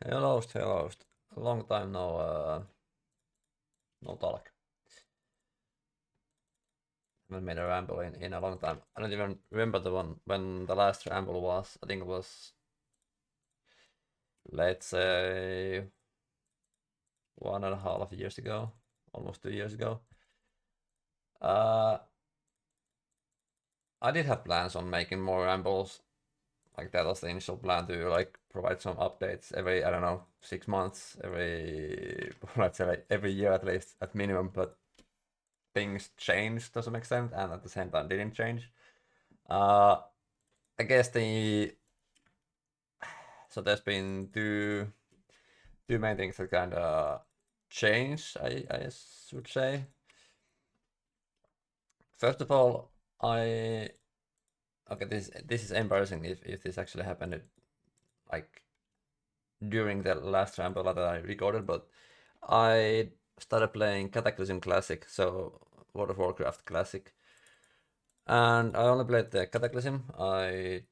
Hello, hello. A long time no talk. Haven't made a ramble in a long time. I don't even remember the one when the last ramble was. I think it was, let's say, 1.5 years ago, almost 2 years ago. Uh, I did have plans on making more rambles. Like that was the initial plan to like provide some updates every, I don't know, 6 months, every let's say like every year at least at minimum. But things changed to some extent, and at the same time didn't change. Uh, I guess there's been two main things that kind of changed. I should say. First of all, I okay, this is embarrassing if this actually happened like during the last ramble that I recorded, but I started playing Cataclysm Classic, so World of Warcraft Classic, and I only played the Cataclysm. I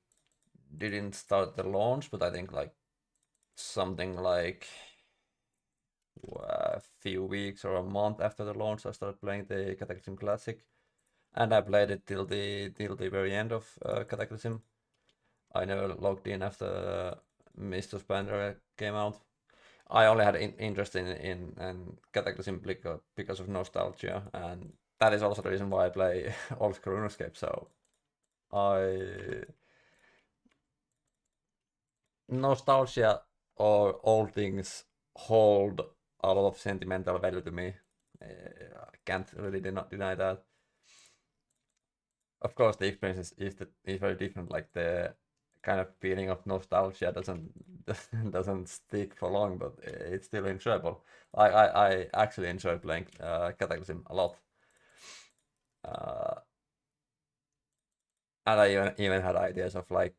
didn't start the launch, but I think like something like a few weeks or a month after the launch, I started playing the Cataclysm Classic, and I played it till the very end of Cataclysm. I never logged in after Mist of Pandaria came out. I only had interest in Cataclysm because of nostalgia, and that is also the reason why I play old school RuneScape. So I nostalgia or old things hold a lot of sentimental value to me. I can't really deny that. Of course, the experience is very different. Like the kind of feeling of nostalgia doesn't stick for long, but it's still enjoyable. I actually enjoy playing Cataclysm a lot, uh, and I even had ideas of like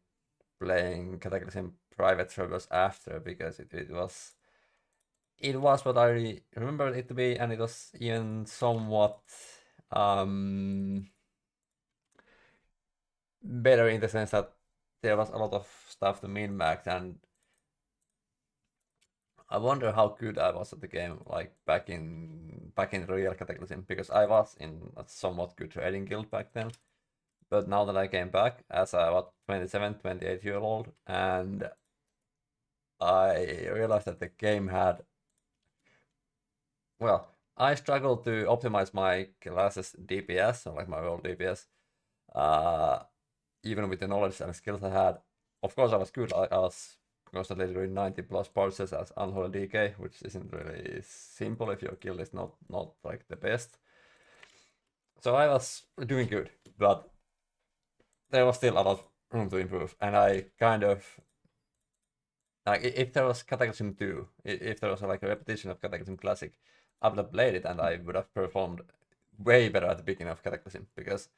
playing Cataclysm private servers after because it was what I remember it to be, and it was even somewhat um, better in the sense that there was a lot of stuff to min-max, and I wonder how good I was at the game, like back in real Cataclysm, because I was in a somewhat good trading guild back then. But now that I came back as a 27, 28 year old, and I realized that the game had, well, I struggled to optimize my classes DPS, or like my old DPS, uh, even with the knowledge and skills I had. Of course, I was good. I was constantly doing 90 plus pulses as unholy DK, which isn't really simple if your guild is not like the best. So I was doing good, but there was still a lot of room to improve, and I kind of like if there was Cataclysm 2, if there was like a repetition of Cataclysm Classic, I would have played it and I would have performed way better at the beginning of Cataclysm because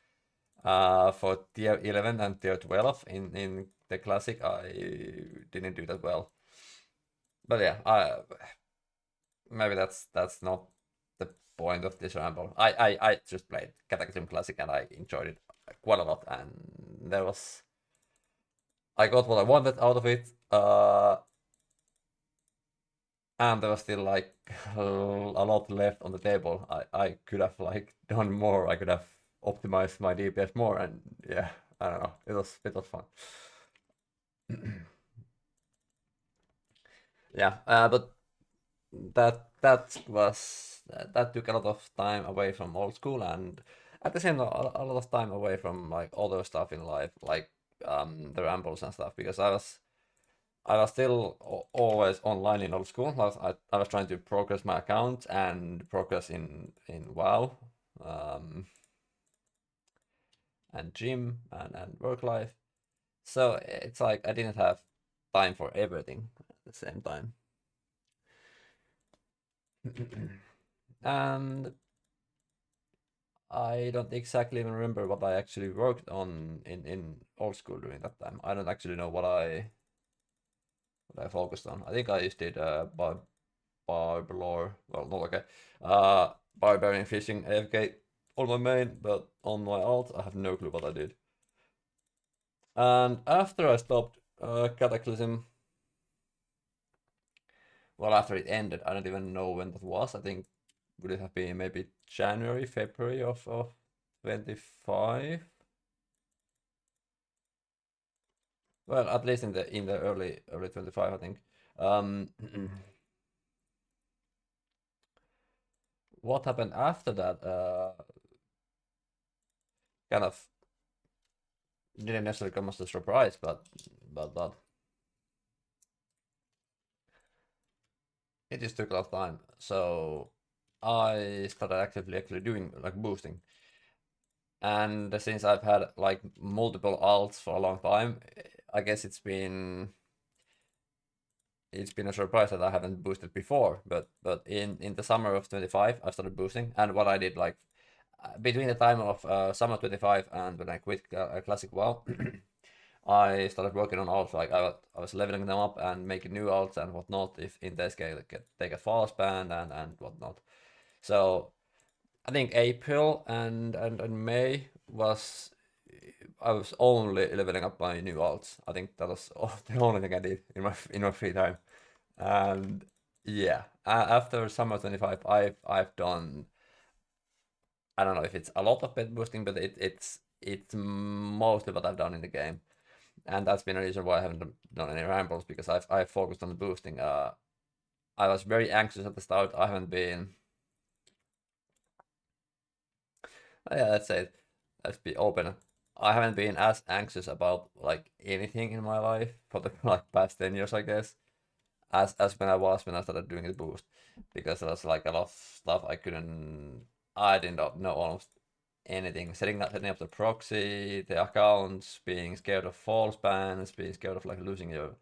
for tier 11 and tier 12 in the Classic, I didn't do that well. But yeah, maybe that's not the point of this ramble. I just played Cataclysm Classic and I enjoyed it quite a lot, and there was I got what I wanted out of it. And there was still like a lot left on the table. I could have like done more. I could have optimized my DPS more, and yeah, I don't know. It was fun. Yeah, but that took a lot of time away from old school, and at the same time a lot of time away from like other stuff in life, like the rambles and stuff, because I was still always online in old school. I was trying to progress my account and progress in WoW, um, and gym and work life. So it's like I didn't have time for everything at the same time. And I don't exactly even remember what I actually worked on in old school during that time. I don't actually know what I focused on. I think I just did Barblore. Well, not okay. Barbarian fishing AFK on my main, but on my alt, I have no clue what I did. And after I stopped Cataclysm, well, after it ended. I don't even know when that was. I think would it have been maybe January, February of 25? Well, at least in the early 25, I think. Um, what happened after that? Kind of didn't necessarily come as a surprise, but it just took a lot of time. So I started actually doing like boosting. And since I've had like multiple alts for a long time, I guess it's been a surprise that I haven't boosted before. But in the summer of 25, I started boosting, and what I did like between the time of summer 25 and when I quit Classic WoW, I started working on alts. Like I was leveling them up and making new alts and whatnot. If in this case they get false banned and whatnot. So I think April and May was I was only leveling up my new alts. I think that was the only thing I did in my free time. And yeah, after summer 25, I've done. I don't know if it's a lot of pet boosting, but it's mostly what I've done in the game, and that's been a reason why I haven't done any rambles because I've focused on the boosting. I was very anxious at the start. I haven't been. Yeah, let's say it. Let's be open. I haven't been as anxious about like anything in my life for the like past 10 years, I guess, as when I was when I started doing the boost, because there was like a lot of stuff I did not know almost anything. Setting up the proxy, the accounts, being scared of false bans, being scared of like losing your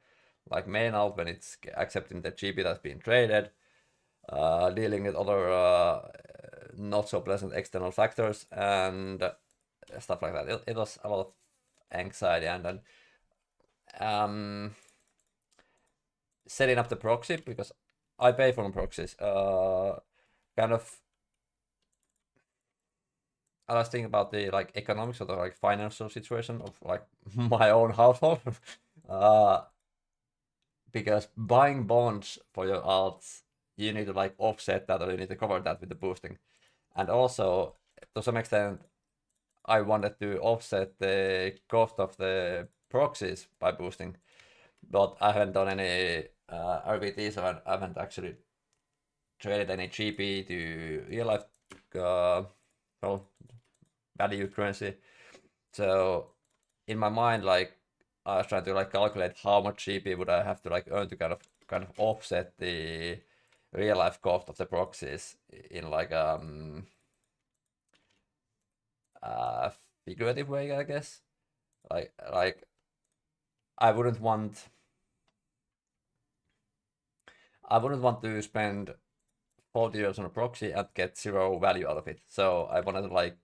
like main alt when it's accepting the GP that's being traded, dealing with other not so pleasant external factors and stuff like that. It was a lot of anxiety and then um, setting up the proxy because I pay for my proxies. Kind of, I was thinking about the like economics or the like financial situation of like my own household. uh, because buying bonds for your alts, you need to like offset that or you need to cover that with the boosting. And also, to some extent, I wanted to offset the cost of the proxies by boosting, but I haven't done any RBT, so I haven't actually traded any GP to real life uh, well, value currency. So in my mind, like I was trying to like calculate how much GP would I have to like earn to kind of offset the real life cost of the proxies in like uh figurative way, I guess. Like I wouldn't want I wouldn't want to spend 40 euros on a proxy and get zero value out of it. So I wanted to like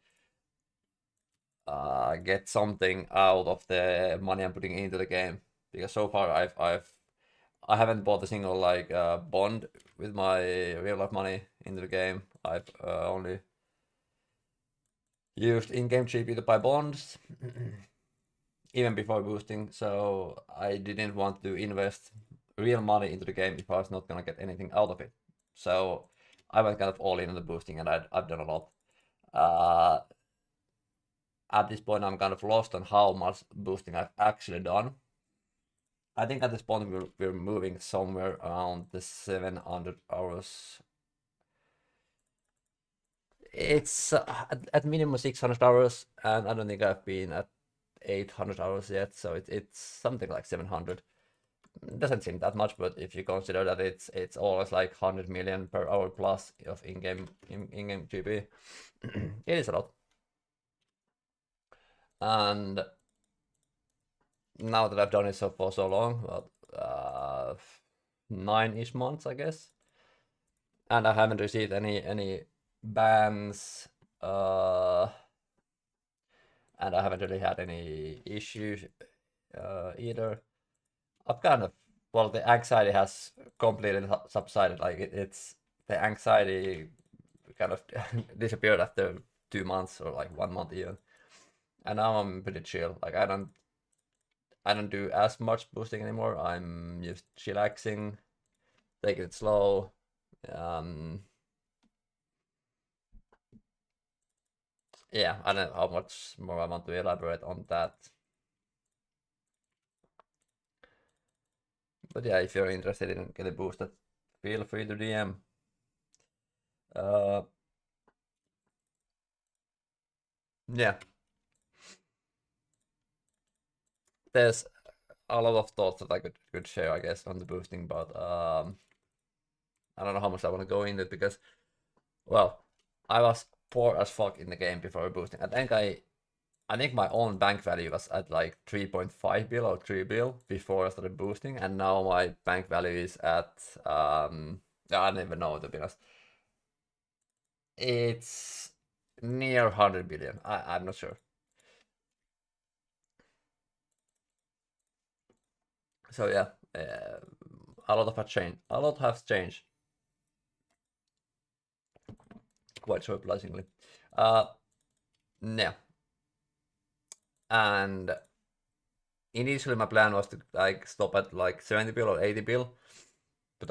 get something out of the money I'm putting into the game because so far I haven't bought a single like bond with my real life money into the game. I've only used in-game GP to buy bonds even before boosting, so I didn't want to invest real money into the game if I was not gonna get anything out of it. So I went kind of all in on the boosting, and I've done a lot. Uh, at this point, I'm kind of lost on how much boosting I've actually done. I think at this point we're moving somewhere around the 700 hours. It's at minimum 600 hours, and I don't think I've been at 800 hours yet, so it's something like 700. Doesn't seem that much, but if you consider that it's always like 100 million per hour plus of in-game GP, it is a lot. And now that I've done it for so long, well, 9-ish months, I guess, and I haven't received any bans, and I haven't really had any issues either. I've kind of well, the anxiety has completely subsided. Like it's the anxiety kind of disappeared after 2 months or like 1 month even, and now I'm pretty chill. Like I don't do as much boosting anymore. I'm just chillaxing, taking it slow. Um, yeah, I don't know how much more I want to elaborate on that. But yeah, if you're interested in getting boosted, feel free to DM. Uh, yeah, there's a lot of thoughts that I could share, I guess, on the boosting, but I don't know how much I want to go into it because, well, I was poor as fuck in the game before boosting. I think my own bank value was at like 3.5 bill or 3 bill before I started boosting, and now my bank value is at I don't even know, to be honest. It's near 100 billion. I'm not sure. So yeah, a lot of a change. A lot has changed quite surprisingly. Uh, yeah, and initially my plan was to like stop at like 70 bill or 80 bill, but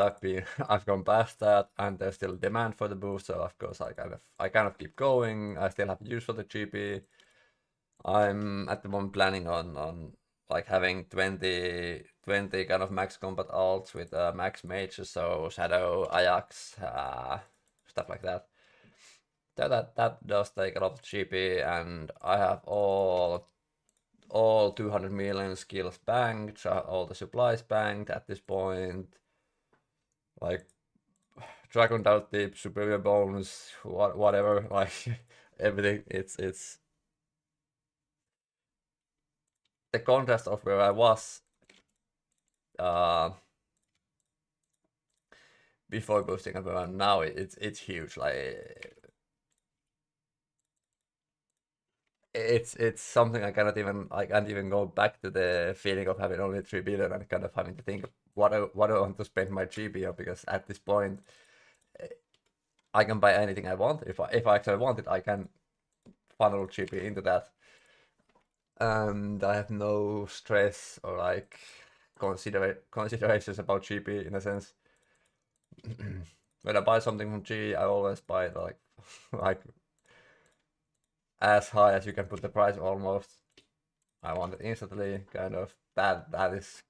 I've gone past that, and there's still demand for the boost. So of course I kind of keep going. I still have use for the GP. I'm at the moment planning on like having 20 kind of max combat alts with max mages, so Shadow, Ajax, stuff like that. That does take a lot of GP, and I have all 200 million skills banked, all the supplies banked at this point. Like Dragon Dart Tip, Superior Bonus, whatever, like everything. It's the contrast of where I was uh, before boosting and where I'm now. It's huge. Like it's something I can't even go back to the feeling of having only 3 billion and kind of having to think what I want to spend my GP on, because at this point I can buy anything I want. If I actually want it, I can funnel GP into that, and I have no stress or like considerations about GP in a sense. When I buy something from G, I always buy it like like as high as you can put the price almost. I want it instantly, kind of. That is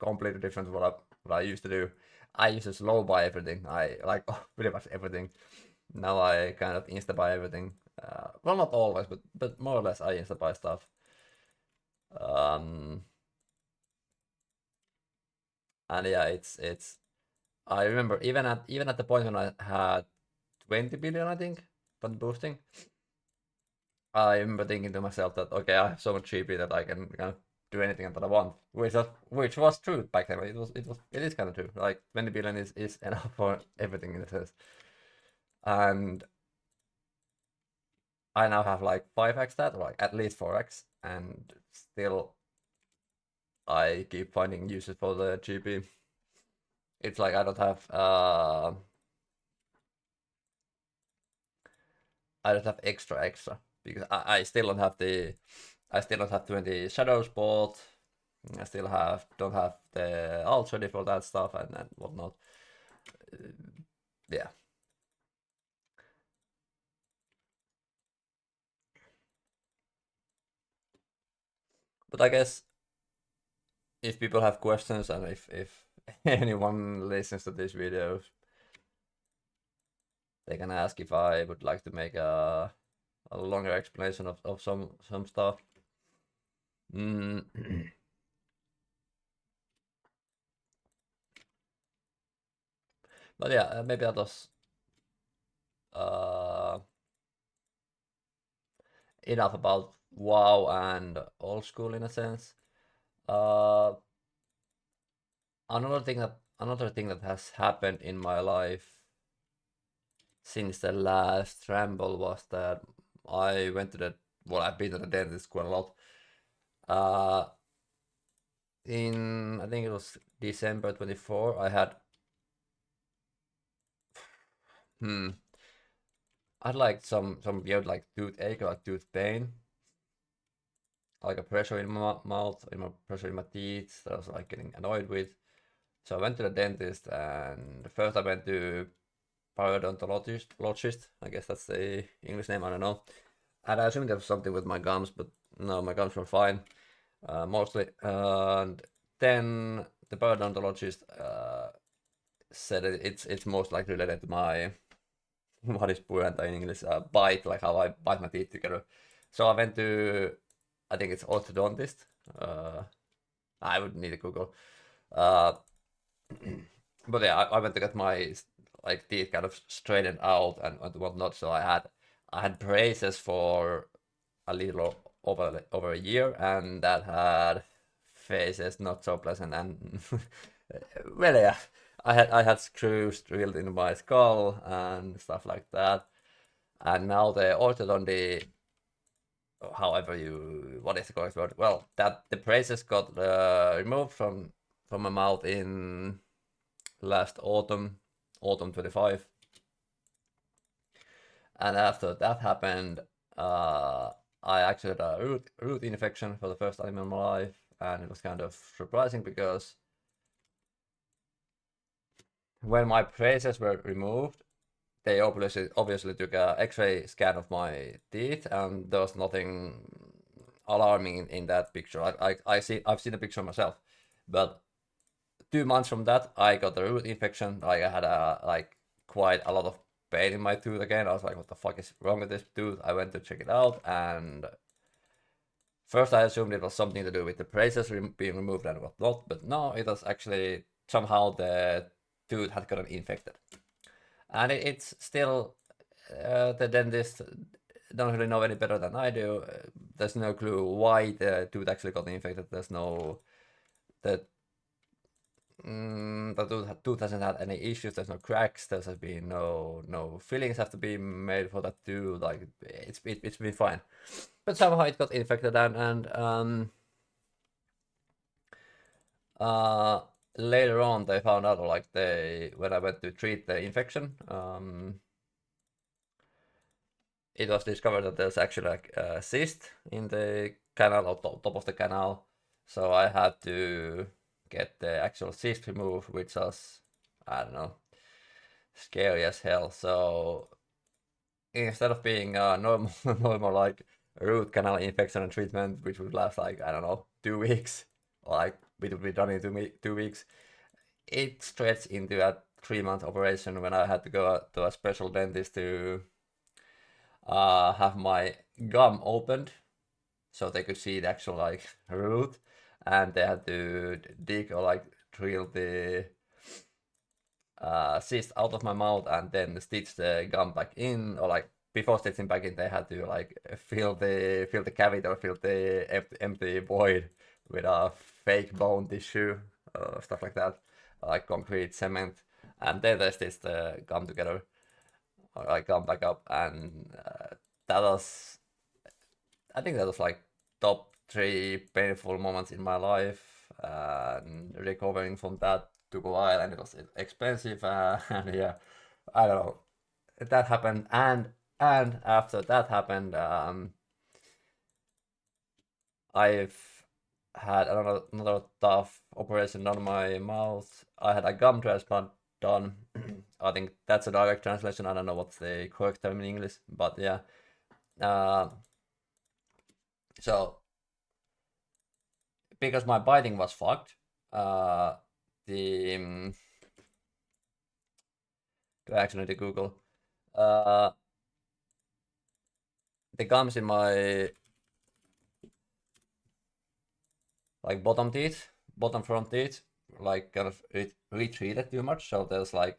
completely different to what I used to do. I used to slow buy everything. I like pretty much everything. Now I kind of insta buy everything. Well, not always, but more or less I insta buy stuff. Um, and yeah, it's. I remember even at the point when I had 20 billion, I think, from boosting. I remember thinking to myself that okay, I have so much GP that I can kind of do anything that I want, which was true back then. It is kind of true. Like 20 billion is enough for everything in a sense. And I now have like 5x that, or like at least 4x, and still I keep finding uses for the GP. It's like I don't have extra because I still don't have the I still don't have 20 shadows bought. I still don't have the alts ready for that stuff and whatnot. Yeah. But I guess if people have questions, and if anyone listens to this video, they can ask if I would like to make a longer explanation of some stuff. Mm. But yeah, maybe that was uh, enough about WoW and old school in a sense. Uh, another thing that has happened in my life since the last ramble was that I went to I've been to the dentist quite a lot. Uh, in I think it was December 24, I had hmm I had like some weird like toothache or like tooth pain, like a pressure in my mouth, in my pressure in my teeth that I was like getting annoyed with. So I went to the dentist, and first I went to parodontologist. I guess that's the English name. I don't know. And I assumed there was something with my gums, but no, my gums were fine, mostly. And then the parodontologist said it's most likely related to my what is puranta in English? Bite, like how I bite my teeth together. So I went to, I think it's orthodontist. I would need to Google. Uh, but yeah, I went to get my like teeth kind of straightened out and whatnot. So I had braces for a little over a year, and that had faces not so pleasant. And well, yeah, I had screws drilled into my skull and stuff like that. And now the orthodonty, however you, what is the correct word? Well, that the braces got removed from my mouth in last autumn 25. And after that happened, I actually had a root infection for the first time in my life, and it was kind of surprising because when my braces were removed, they obviously took a X-ray scan of my teeth, and there was nothing alarming in that picture. I've seen the picture myself, but 2 months from that, I got a root infection. Like I had quite a lot of pain in my tooth again. I was like, what the fuck is wrong with this tooth? I went to check it out, and first I assumed it was something to do with the braces being removed and whatnot, but no, it was actually somehow the tooth had gotten infected. And it's still, the dentist don't really know any better than I do. There's no clue why the tooth actually got infected. There's no, the the tooth hasn't had any issues. There's no cracks. There's been no fillings have to be made for that tooth. Like it's been fine, but somehow it got infected, and uh, later on they found out, like when I went to treat the infection, it was discovered that there's actually like a cyst in the canal or top of the canal. So I had to get the actual cyst removed, which was, I don't know, scary as hell. So instead of being a normal normal like root canal infection and treatment, which would last like, I don't know, 2 weeks, like it would be done in 2 weeks, it stretched into a 3 month operation when I had to go to a special dentist to have my gum opened so they could see the actual like root, and they had to dig or like drill the cyst out of my mouth and then stitch the gum back in, or like before stitching back in they had to like fill the cavity or fill the empty void with a fake bone tissue, stuff like that, like concrete cement, and then they stitched the gum together, or like gum back up, and that was, I think that was like top 3 painful moments in my life, and recovering from that took a while, and it was expensive, and yeah, I don't know. That happened, and after that happened, I've had another tough operation on my mouth. I had a gum transplant done. I think that's a direct translation. I don't know what's the correct term in English, but yeah. Uh, so because my biting was fucked, the do I actually need to Google? Uh, the gums in my like bottom front teeth, like kind of retreated too much. So there's like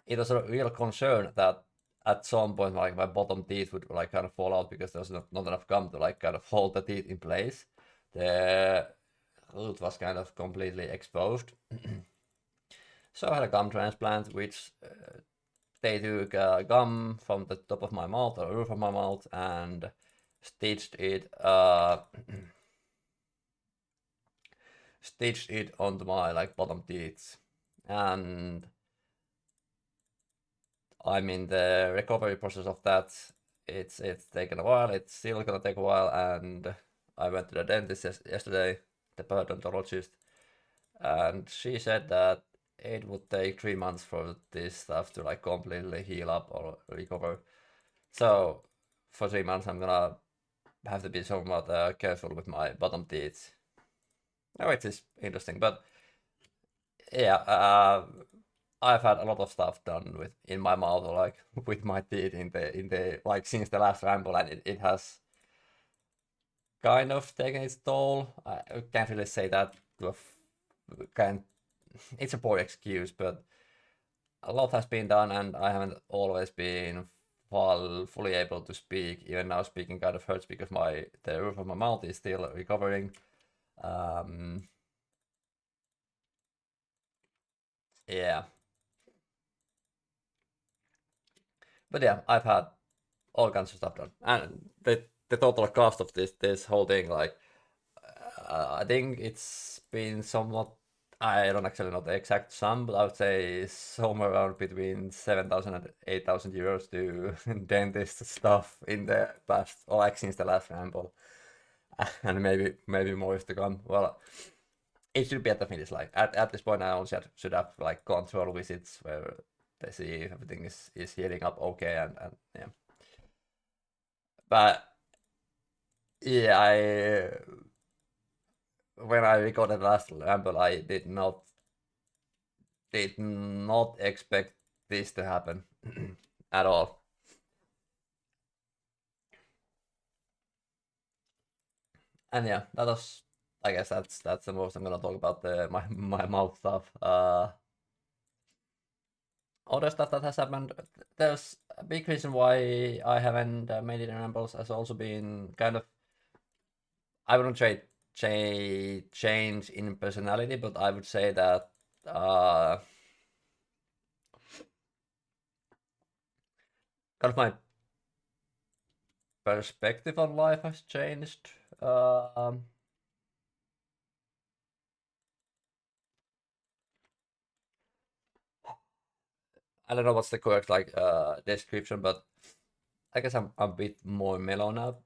it was a real concern that at some point like my bottom teeth would like kind of fall out because there's not enough gum to like kind of hold the teeth in place. The root was kind of completely exposed. So I had a gum transplant, which they took gum from the top of my mouth or roof of my mouth and stitched it stitched it onto my like bottom teeth, and I'm in the recovery process of that. It's taken a while. It's still gonna take a while, and I went to the dentist yesterday, the periodontologist, and she said that it would take 3 months for this stuff to like completely heal up or recover. So for 3 months, I'm gonna have to be somewhat careful with my bottom teeth. Oh, it is interesting, but yeah, I've had a lot of stuff done with in my mouth or like with my teeth in the like since the last ramble, and it has kind of taken its toll. I can't really say that to can. It's a poor excuse, but a lot has been done, and I haven't always been fully able to speak. Even now, speaking kind of hurts because the roof of my mouth is still recovering. Um, yeah, but yeah, I've had all kinds of stuff done, and the total cost of this whole thing, like I think it's been somewhat. I don't actually know the exact sum, but I would say somewhere around between 7,000 and 8,000 euros to dentist stuff in the past, or like since the last ramble, and maybe more is to come. Well, it should be at the finish line. At this point, I only should have like control visits where they see if everything is healing up okay, and yeah. But yeah, I when I recorded last ramble, I did not expect this to happen at all. And yeah, that was. I guess that's the most I'm gonna talk about my mouth stuff. Other stuff that has happened. There's a big reason why I haven't made it in rambles has also been kind of. I wouldn't say change in personality, but I would say that kind of my perspective on life has changed. I don't know what's the correct like description, but I guess I'm a bit more mellow now.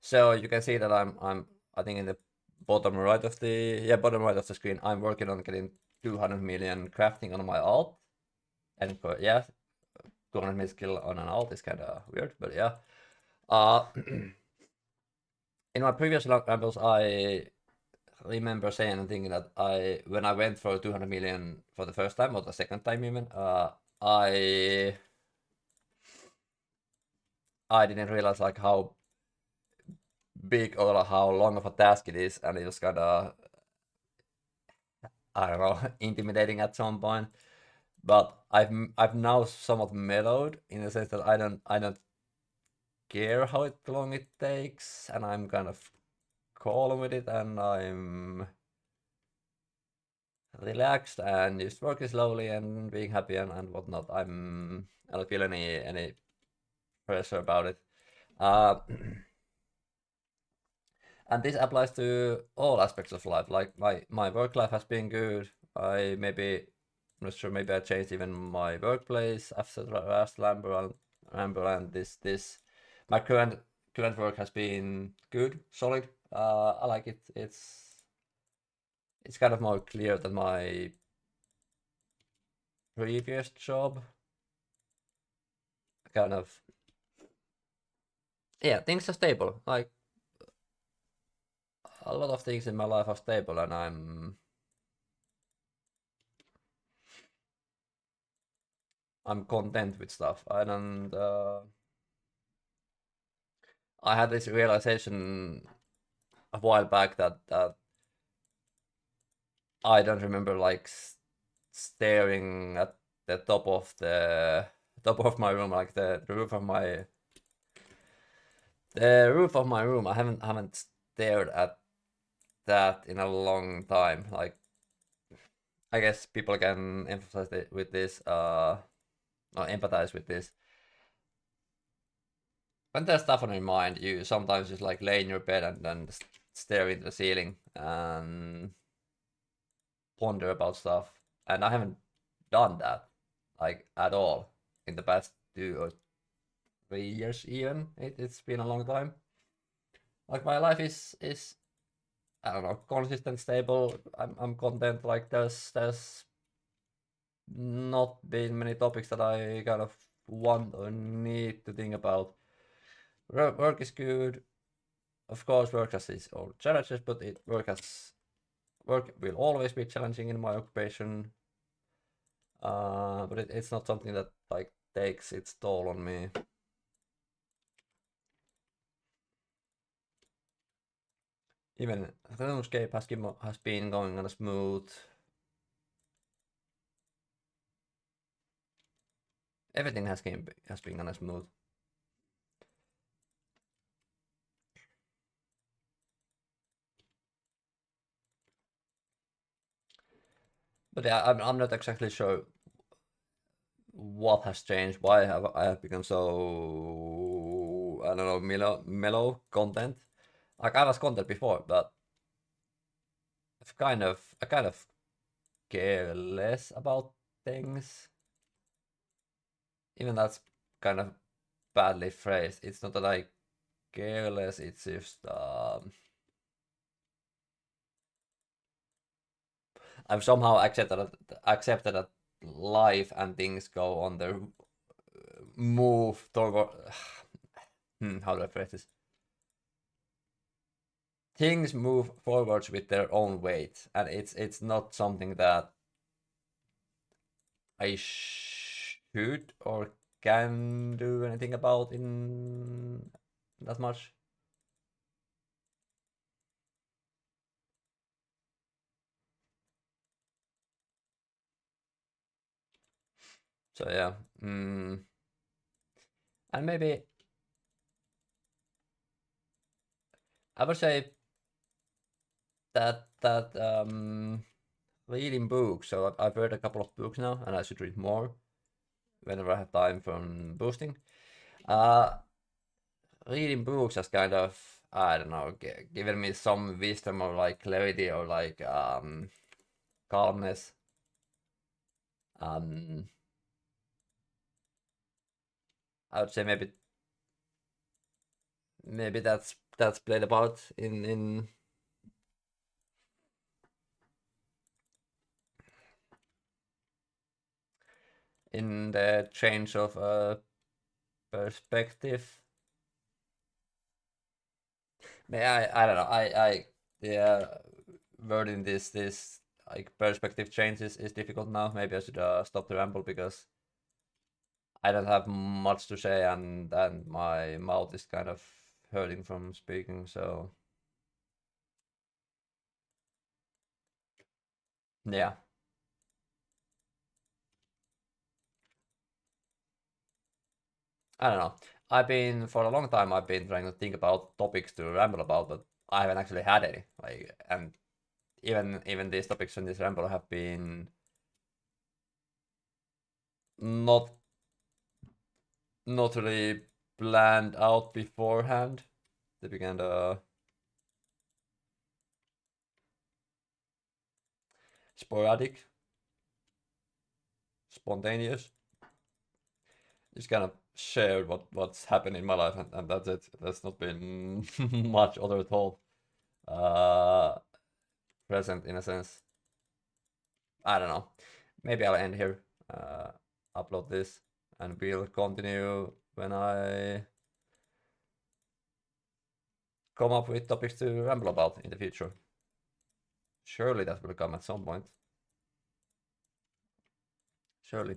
So you can see that I'm I think in the bottom right of the screen I'm working on getting 200 million crafting on my alt, and yeah, 200 million skill on an alt is kind of weird, but yeah. Uh, in my previous rambles, I remember saying and thinking that when I went for 200 million for the first time or the second time even, I I didn't realize like how big or how long of a task it is, and it was kind of I don't know intimidating at some point. But I've now somewhat mellowed in the sense that I don't care how long it takes, and I'm kind of calm with it, and I'm relaxed and just working slowly and being happy and whatnot. I don't feel any pressure about it. Uh, and this applies to all aspects of life. Like my work life has been good. I'm not sure, maybe I changed even my workplace after the last Ramble, and this my current work has been good, solid. I like it. It's kind of more clear than my previous job. Kind of, yeah, things are stable. Like a lot of things in my life are stable, and I'm content with stuff. I don't. I had this realization a while back that I don't remember like staring at the top of my room, like the roof of my room. I haven't stared at that in a long time. Like I guess people can emphasize it with this, or empathize with this. When there's stuff on your mind, you sometimes just like lay in your bed and then stare into the ceiling and ponder about stuff. And I haven't done that like at all in the past 2 or 3 years even. It's been a long time. Like my life is I don't know, consistent, stable. I'm content. Like there's not been many topics that I kind of want or need to think about. Work is good. Of course, work has its own challenges, but work will always be challenging in my occupation. But it's not something that like takes its toll on me. Even the RuneScape has been going on a smooth. Everything has been on a smooth. But yeah, I'm not exactly sure what has changed. Why have I have become so, I don't know, mellow content? Like I was content before, but I kind of care less about things. Even that's kind of badly phrased. It's not that I care less. It's just I've somehow accepted that life and things go on their move toward. How do I phrase this? Things move forwards with their own weight, and it's not something that I should or can do anything about in that much. So yeah, and maybe I would say that reading books. So I've read a couple of books now, and I should read more whenever I have time from boosting. Uh, Reading books has kind of, I don't know, given me some wisdom or like clarity or like calmness. Um, I would say maybe that's played a part in the change of perspective. I don't know. Yeah, wording this like perspective changes is difficult now. Maybe I should stop the ramble because I don't have much to say and my mouth is kind of hurting from speaking. So yeah, I don't know. I've been for a long time. I've been trying to think about topics to ramble about, but I haven't actually had any. Like, and even these topics in this ramble have been not not really planned out beforehand. They began sporadic, spontaneous. Just kind of shared what's happened in my life, and that's it. There's not been much other thought uh, present in a sense. I don't know. Maybe I'll end here, upload this, and we'll continue when I come up with topics to ramble about in the future. Surely that will come at some point. Surely.